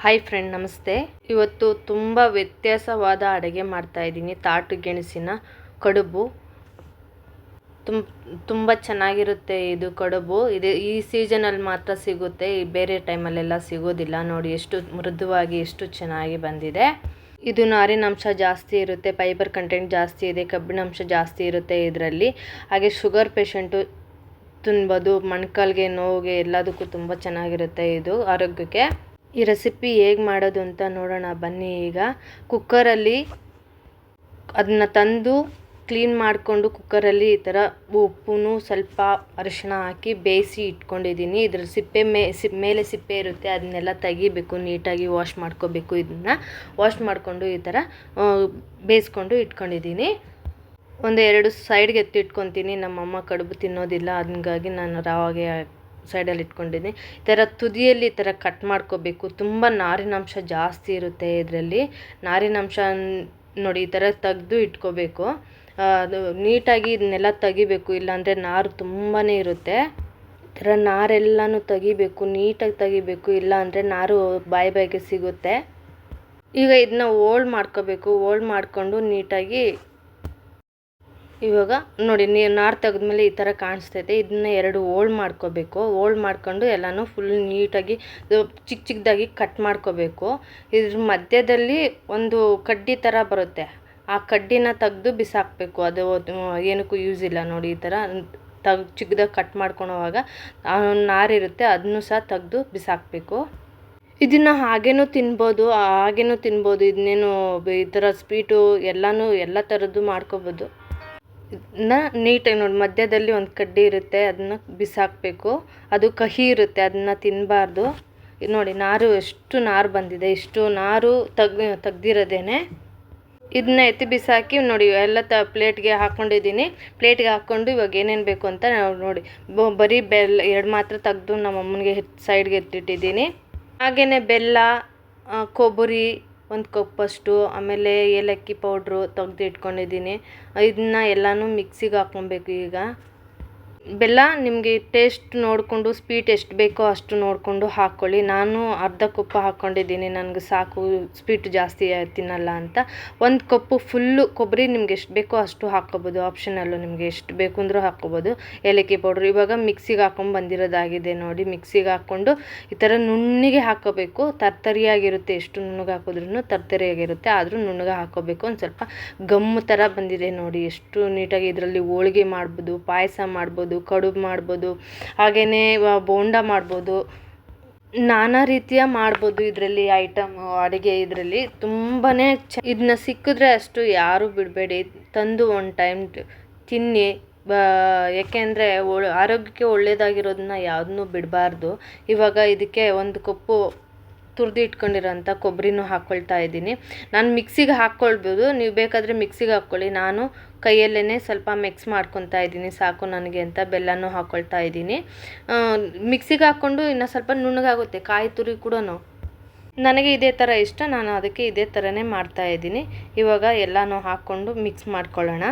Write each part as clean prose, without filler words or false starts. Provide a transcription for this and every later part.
Hi friend, ನಮಸ್ತೆ. ಇವತ್ತು ತುಂಬ ವ್ಯತ್ಯಾಸವಾದ ಅಡುಗೆ ಮಾಡ್ತಾಯಿದ್ದೀನಿ. ತಾಟು ಗೆಣಸಿನ ಕಡುಬು. ತುಂಬ ಚೆನ್ನಾಗಿರುತ್ತೆ ಇದು ಕಡುಬು. ಈ ಸೀಸನಲ್ಲಿ ಮಾತ್ರ ಸಿಗುತ್ತೆ, ಬೇರೆ ಟೈಮಲ್ಲೆಲ್ಲ ಸಿಗೋದಿಲ್ಲ. ನೋಡಿ ಎಷ್ಟು ಮೃದುವಾಗಿ, ಎಷ್ಟು ಚೆನ್ನಾಗಿ ಬಂದಿದೆ. ಇದು ನಾರಿನಾಂಶ ಜಾಸ್ತಿ ಇರುತ್ತೆ, ಫೈಬರ್ ಕಂಟೆಂಟ್ ಜಾಸ್ತಿ ಇದೆ, ಕಬ್ಬಿಣಾಂಶ ಜಾಸ್ತಿ ಇರುತ್ತೆ ಇದರಲ್ಲಿ. ಹಾಗೆ ಶುಗರ್ ಪೇಷಂಟು ತಿನ್ಬೋದು, ಮೊಣಕಾಲಿಗೆ, ನೋವಿಗೆ ಎಲ್ಲದಕ್ಕೂ ತುಂಬ ಚೆನ್ನಾಗಿರುತ್ತೆ ಇದು ಆರೋಗ್ಯಕ್ಕೆ. ಈ ರೆಸಿಪಿ ಹೇಗೆ ಮಾಡೋದು ಅಂತ ನೋಡೋಣ ಬನ್ನಿ. ಈಗ ಕುಕ್ಕರಲ್ಲಿ ಅದನ್ನ ತಂದು ಕ್ಲೀನ್ ಮಾಡಿಕೊಂಡು ಕುಕ್ಕರಲ್ಲಿ ಈ ಥರ ಉಪ್ಪು ಸ್ವಲ್ಪ ಅರಿಶಿಣ ಹಾಕಿ ಬೇಯಿಸಿ ಇಟ್ಕೊಂಡಿದ್ದೀನಿ. ಇದ್ರ ಮೇಲೆ ಸಿಪ್ಪೆ ಇರುತ್ತೆ, ಅದನ್ನೆಲ್ಲ ತೆಗಿಬೇಕು, ನೀಟಾಗಿ ವಾಶ್ ಮಾಡ್ಕೋಬೇಕು. ಇದನ್ನು ವಾಶ್ ಮಾಡಿಕೊಂಡು ಈ ಥರ ಬೇಯಿಸ್ಕೊಂಡು ಇಟ್ಕೊಂಡಿದ್ದೀನಿ. ಒಂದು 2 ಸೈಡ್ಗೆ ಎತ್ತಿಟ್ಕೊತೀನಿ. ನಮ್ಮಮ್ಮ ಕಡುಬು ತಿನ್ನೋದಿಲ್ಲ, ಹಂಗಾಗಿ ನಾನು ರಾವಾಗೆ ಸೈಡಲ್ಲಿ ಇಟ್ಕೊಂಡಿದ್ದೀನಿ. ಈ ಥರ ತುದಿಯಲ್ಲಿ ಈ ಥರ ಕಟ್ ಮಾಡ್ಕೋಬೇಕು. ತುಂಬ ನಾರಿನಾಂಶ ಜಾಸ್ತಿ ಇರುತ್ತೆ ಇದರಲ್ಲಿ. ನಾರಿನಾಂಶ ನೋಡಿ ಈ ಥರ ತೆಗೆದು ಇಟ್ಕೋಬೇಕು. ಅದು ನೀಟಾಗಿ ಇದನ್ನೆಲ್ಲ ತೆಗಿಬೇಕು, ಇಲ್ಲಾಂದರೆ ನಾರು ತುಂಬಾ ಇರುತ್ತೆ. ಈ ಥರ ನಾರೆಲ್ಲನೂ ತೆಗಿಬೇಕು, ನೀಟಾಗಿ ತೆಗಿಬೇಕು, ಇಲ್ಲಾಂದರೆ ನಾರು ಬಾಯಿಗೆ ಸಿಗುತ್ತೆ. ಈಗ ಇದನ್ನ ಓಲ್ಡ್ ಮಾಡ್ಕೋಬೇಕು. ಓಲ್ಡ್ ಮಾಡಿಕೊಂಡು ನೀಟಾಗಿ ಇವಾಗ ನೋಡಿ ನಾರು ತೆಗೆದ್ಮೇಲೆ ಈ ಥರ ಕಾಣಿಸ್ತೈತೆ. ಇದನ್ನ 2 ಓಲ್ಡ್ ಮಾಡ್ಕೋಬೇಕು. ಓಲ್ಡ್ ಮಾಡ್ಕೊಂಡು ಎಲ್ಲನೂ ಫುಲ್ ನೀಟಾಗಿ ಚಿಕ್ಕ ಚಿಕ್ಕದಾಗಿ ಕಟ್ ಮಾಡ್ಕೋಬೇಕು. ಇದ್ರ ಮಧ್ಯದಲ್ಲಿ ಒಂದು ಕಡ್ಡಿ ಥರ ಬರುತ್ತೆ, ಆ ಕಡ್ಡಿನ ತೆಗೆದು ಬಿಸಾಕಬೇಕು. ಅದು ಏನಕ್ಕೂ ಯೂಸ್ ಇಲ್ಲ. ನೋಡಿ ಈ ಥರ ಚಿಕ್ಕದಾಗಿ ಕಟ್ ಮಾಡ್ಕೊಳೋವಾಗ ನಾರಿರುತ್ತೆ, ಅದನ್ನು ಸಹ ತೆಗೆದು ಬಿಸಾಕಬೇಕು. ಇದನ್ನು ಹಾಗೇನೂ ತಿನ್ಬೋದು. ಇದನ್ನೇನು ಈ ಥರ ಸ್ವೀಟು ಎಲ್ಲ ಥರದ್ದು ಮಾಡ್ಕೋಬೋದು. ಇದನ್ನ ನೀಟಾಗಿ ನೋಡಿ ಮಧ್ಯದಲ್ಲಿ ಒಂದು ಕಡ್ಡಿ ಇರುತ್ತೆ, ಅದನ್ನ ಬಿಸಾಕಬೇಕು. ಅದು ಕಹಿ ಇರುತ್ತೆ, ಅದನ್ನು ತಿನ್ನಬಾರ್ದು. ನೋಡಿ ನಾರು ಎಷ್ಟು ನಾರು ಬಂದಿದೆ, ಇಷ್ಟು ನಾರು ತೆಗ್ದಿರೋದೇನೆ. ಇದನ್ನ ಎತ್ತಿ ಬಿಸಾಕಿ ನೋಡಿ ಎಲ್ಲ ಪ್ಲೇಟ್ಗೆ ಹಾಕ್ಕೊಂಡಿದ್ದೀನಿ. ಪ್ಲೇಟ್ಗೆ ಹಾಕ್ಕೊಂಡು ಇವಾಗ ಏನೇನು ಬೇಕು ಅಂತ ನೋಡಿ ಬರೀ ಬೆಲ್ಲ 2 ಮಾತ್ರ ತೆಗೆದು ನಮ್ಮ ಅಮ್ಮನಿಗೆ ಸೈಡ್ಗೆ ಎತ್ತಿಟ್ಟಿದ್ದೀನಿ. ಹಾಗೆಯೇ ಬೆಲ್ಲ, ಕೊಬ್ಬರಿ 1 ಕಪ್ಪಷ್ಟು, ಆಮೇಲೆ ಏಲಕ್ಕಿ ಪೌಡ್ರು ತೆಗ್ದು ಇಟ್ಕೊಂಡಿದ್ದೀನಿ. ಇದನ್ನ ಎಲ್ಲನೂ ಮಿಕ್ಸಿಗೆ ಹಾಕ್ಕೊಬೇಕು. ಈಗ ಬೆಲ್ಲ ನಿಮಗೆ ಟೇಸ್ಟ್ ನೋಡಿಕೊಂಡು, ಸ್ವೀಟ್ ಎಷ್ಟು ಬೇಕೋ ಅಷ್ಟು ನೋಡಿಕೊಂಡು ಹಾಕ್ಕೊಳ್ಳಿ. ನಾನು ಅರ್ಧ ಕಪ್ ಹಾಕ್ಕೊಂಡಿದ್ದೀನಿ, ನನಗೆ ಸಾಕು, ಸ್ವೀಟ್ ಜಾಸ್ತಿ ತಿನ್ನಲ್ಲ ಅಂತ. 1 ಕಪ್ಪು ಫುಲ್ಲು ಕೊಬ್ಬರಿ ನಿಮ್ಗೆ ಎಷ್ಟು ಬೇಕೋ ಅಷ್ಟು ಹಾಕ್ಕೋಬೋದು, ಆಪ್ಷನಲ್ಲು, ನಿಮಗೆ ಎಷ್ಟು ಬೇಕು ಅಂದರೂ ಹಾಕ್ಕೋಬೋದು. ಏಲಕ್ಕಿ ಪೌಡ್ರು ಇವಾಗ ಮಿಕ್ಸಿಗೆ ಹಾಕ್ಕೊಂಡು ಬಂದಿರೋದಾಗಿದೆ ನೋಡಿ. ಮಿಕ್ಸಿಗೆ ಹಾಕ್ಕೊಂಡು ಈ ಥರ ನುಣ್ಣಿಗೆ ಹಾಕ್ಕೋಬೇಕು. ತರ್ತರಿಯಾಗಿರುತ್ತೆ, ಎಷ್ಟು ನುಣ್ಣಗೆ ಹಾಕಿದ್ರೂ ತರ್ತರಿಯಾಗಿರುತ್ತೆ, ಆದರೂ ನುಣ್ಣಗೆ ಹಾಕ್ಕೋಬೇಕು. ಒಂದು ಸ್ವಲ್ಪ ಗಮ್ಮು ಥರ ಬಂದಿದೆ ನೋಡಿ, ಎಷ್ಟು ನೀಟಾಗಿ. ಇದರಲ್ಲಿ ಹೋಳಿಗೆ ಮಾಡ್ಬೋದು, ಪಾಯಸ ಮಾಡ್ಬೋದು, ಕಡುಬು ಮಾಡ್ಬೋದು, ಹಾಗೆಯೇ ಬೋಂಡ ಮಾಡ್ಬೋದು, ನಾನಾ ರೀತಿಯ ಮಾಡ್ಬೋದು ಇದರಲ್ಲಿ ಐಟಮ್ ಅಡುಗೆ. ಇದರಲ್ಲಿ ತುಂಬಾ ಇದನ್ನ ಸಿಕ್ಕಿದ್ರೆ ಅಷ್ಟು ಯಾರೂ ಬಿಡಬೇಡಿ, ತಂದು 1 ಟೈಮ್ ತಿನ್ನಿ. ಯಾಕೆಂದರೆ ಆರೋಗ್ಯಕ್ಕೆ ಒಳ್ಳೆಯದಾಗಿರೋದನ್ನ ಯಾವುದನ್ನೂ ಬಿಡಬಾರ್ದು. ಇವಾಗ ಇದಕ್ಕೆ 1 ಕಪ್ಪು ತುರಿದು ಇಟ್ಕೊಂಡಿರೋಂಥ ಕೊಬ್ಬರಿನೂ ಹಾಕ್ಕೊಳ್ತಾ ಇದ್ದೀನಿ. ನಾನು ಮಿಕ್ಸಿಗೆ ಹಾಕ್ಕೊಳ್ಬೋದು, ನೀವು ಬೇಕಾದರೆ ಮಿಕ್ಸಿಗೆ ಹಾಕ್ಕೊಳ್ಳಿ. ನಾನು ಕೈಯಲ್ಲೇ ಸ್ವಲ್ಪ ಮಿಕ್ಸ್ ಮಾಡ್ಕೊತಾ ಇದ್ದೀನಿ, ಸಾಕು ನನಗೆ ಅಂತ. ಬೆಲ್ಲನೂ ಹಾಕ್ಕೊಳ್ತಾ ಇದ್ದೀನಿ. ಮಿಕ್ಸಿಗೆ ಹಾಕ್ಕೊಂಡು ಇನ್ನೂ ಸ್ವಲ್ಪ ನುಣ್ಣಗಾಗುತ್ತೆ. ಕಾಯಿ ತುರಿ ಕೂಡ ನನಗೆ ಇದೇ ಥರ ಇಷ್ಟ, ನಾನು ಅದಕ್ಕೆ ಇದೇ ಥರನೇ ಮಾಡ್ತಾಯಿದ್ದೀನಿ. ಇವಾಗ ಎಲ್ಲನೂ ಹಾಕ್ಕೊಂಡು ಮಿಕ್ಸ್ ಮಾಡ್ಕೊಳ್ಳೋಣ.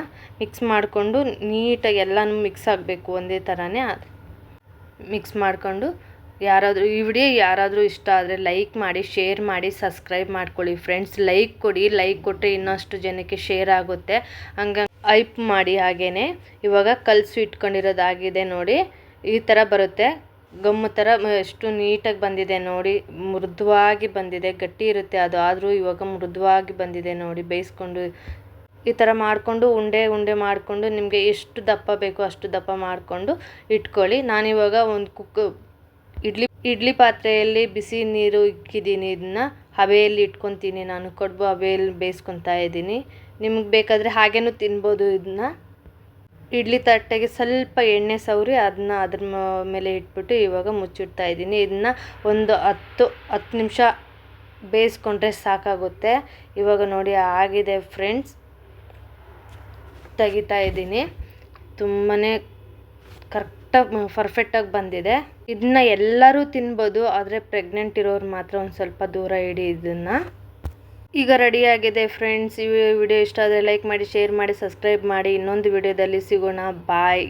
ಮಿಕ್ಸ್ ಮಾಡಿಕೊಂಡು ನೀಟಾಗಿ ಎಲ್ಲನೂ ಮಿಕ್ಸ್ ಆಗಬೇಕು, ಒಂದೇ ಥರನೇ ಮಿಕ್ಸ್ ಮಾಡಿಕೊಂಡು. ಈ ವಿಡಿಯೋ ಯಾರಾದರೂ ಇಷ್ಟ ಆದರೆ ಲೈಕ್ ಮಾಡಿ, ಶೇರ್ ಮಾಡಿ, ಸಬ್ಸ್ಕ್ರೈಬ್ ಮಾಡ್ಕೊಳ್ಳಿ ಫ್ರೆಂಡ್ಸ್. ಲೈಕ್ ಕೊಡಿ, ಲೈಕ್ ಕೊಟ್ಟರೆ ಇನ್ನಷ್ಟು ಜನಕ್ಕೆ ಶೇರ್ ಆಗುತ್ತೆ, ಹಂಗಾಗಿ ಹೈಪ್ ಮಾಡಿ. ಹಾಗೇ ಇವಾಗ ಕಲಸಿ ಇಟ್ಕೊಂಡಿರೋದಾಗಿದೆ ನೋಡಿ, ಈ ಥರ ಬರುತ್ತೆ, ಗಮ್ಮು ಥರ ಎಷ್ಟು ನೀಟಾಗಿ ಬಂದಿದೆ ನೋಡಿ. ಮೃದುವಾಗಿ ಬಂದಿದೆ, ಗಟ್ಟಿ ಇರುತ್ತೆ ಅದು, ಆದರೂ ಇವಾಗ ಮೃದುವಾಗಿ ಬಂದಿದೆ ನೋಡಿ. ಬೇಯಿಸ್ಕೊಂಡು ಈ ಥರ ಮಾಡಿಕೊಂಡು ಉಂಡೆ ಮಾಡಿಕೊಂಡು ನಿಮಗೆ ಎಷ್ಟು ದಪ್ಪ ಬೇಕೋ ಅಷ್ಟು ದಪ್ಪ ಮಾಡಿಕೊಂಡು ಇಟ್ಕೊಳ್ಳಿ. ನಾನಿವಾಗ ಒಂದು ಇಡ್ಲಿ ಪಾತ್ರೆಯಲ್ಲಿ ಬಿಸಿ ನೀರು ಇಕ್ಕಿದ್ದೀನಿ. ಇದನ್ನು ಹಬೆಯಲ್ಲಿ ಇಟ್ಕೊತೀನಿ ನಾನು. ಕಡುಬು ಹಬೆಯಲ್ಲಿ ಬೇಯಿಸ್ಕೊತಾ ಇದ್ದೀನಿ. ನಿಮಗೆ ಬೇಕಾದರೆ ಹಾಗೇನೂ ತಿನ್ಬೋದು. ಇದನ್ನ ಇಡ್ಲಿ ತಟ್ಟೆಗೆ ಸ್ವಲ್ಪ ಎಣ್ಣೆ ಸವರಿ ಅದನ್ನ ಅದ್ರ ಮೇಲೆ ಇಟ್ಬಿಟ್ಟು ಇವಾಗ ಮುಚ್ಚಿಡ್ತಾ ಇದ್ದೀನಿ. ಇದನ್ನು ಒಂದು 10 ನಿಮಿಷ ಬೇಯಿಸ್ಕೊಂಡ್ರೆ ಸಾಕಾಗುತ್ತೆ. ಇವಾಗ ನೋಡಿ ಆಗಿದೆ ಫ್ರೆಂಡ್ಸ್, ತೆಗಿತಾ ಇದ್ದೀನಿ. ತುಂಬಾ ಪರ್ಫೆಕ್ಟಾಗಿ ಬಂದಿದೆ. ಇದನ್ನ ಎಲ್ಲರೂ ತಿನ್ಬೋದು, ಆದರೆ ಪ್ರೆಗ್ನೆಂಟ್ ಇರೋರು ಮಾತ್ರ ಒಂದು ಸ್ವಲ್ಪ ದೂರ ಇಡಿ ಇದನ್ನು. ಈಗ ರೆಡಿಯಾಗಿದೆ ಫ್ರೆಂಡ್ಸ್. ಈ ವಿಡಿಯೋ ಇಷ್ಟ ಆದರೆ ಲೈಕ್ ಮಾಡಿ, ಶೇರ್ ಮಾಡಿ, ಸಬ್ಸ್ಕ್ರೈಬ್ ಮಾಡಿ. ಇನ್ನೊಂದು ವಿಡಿಯೋದಲ್ಲಿ ಸಿಗೋಣ. ಬಾಯ್.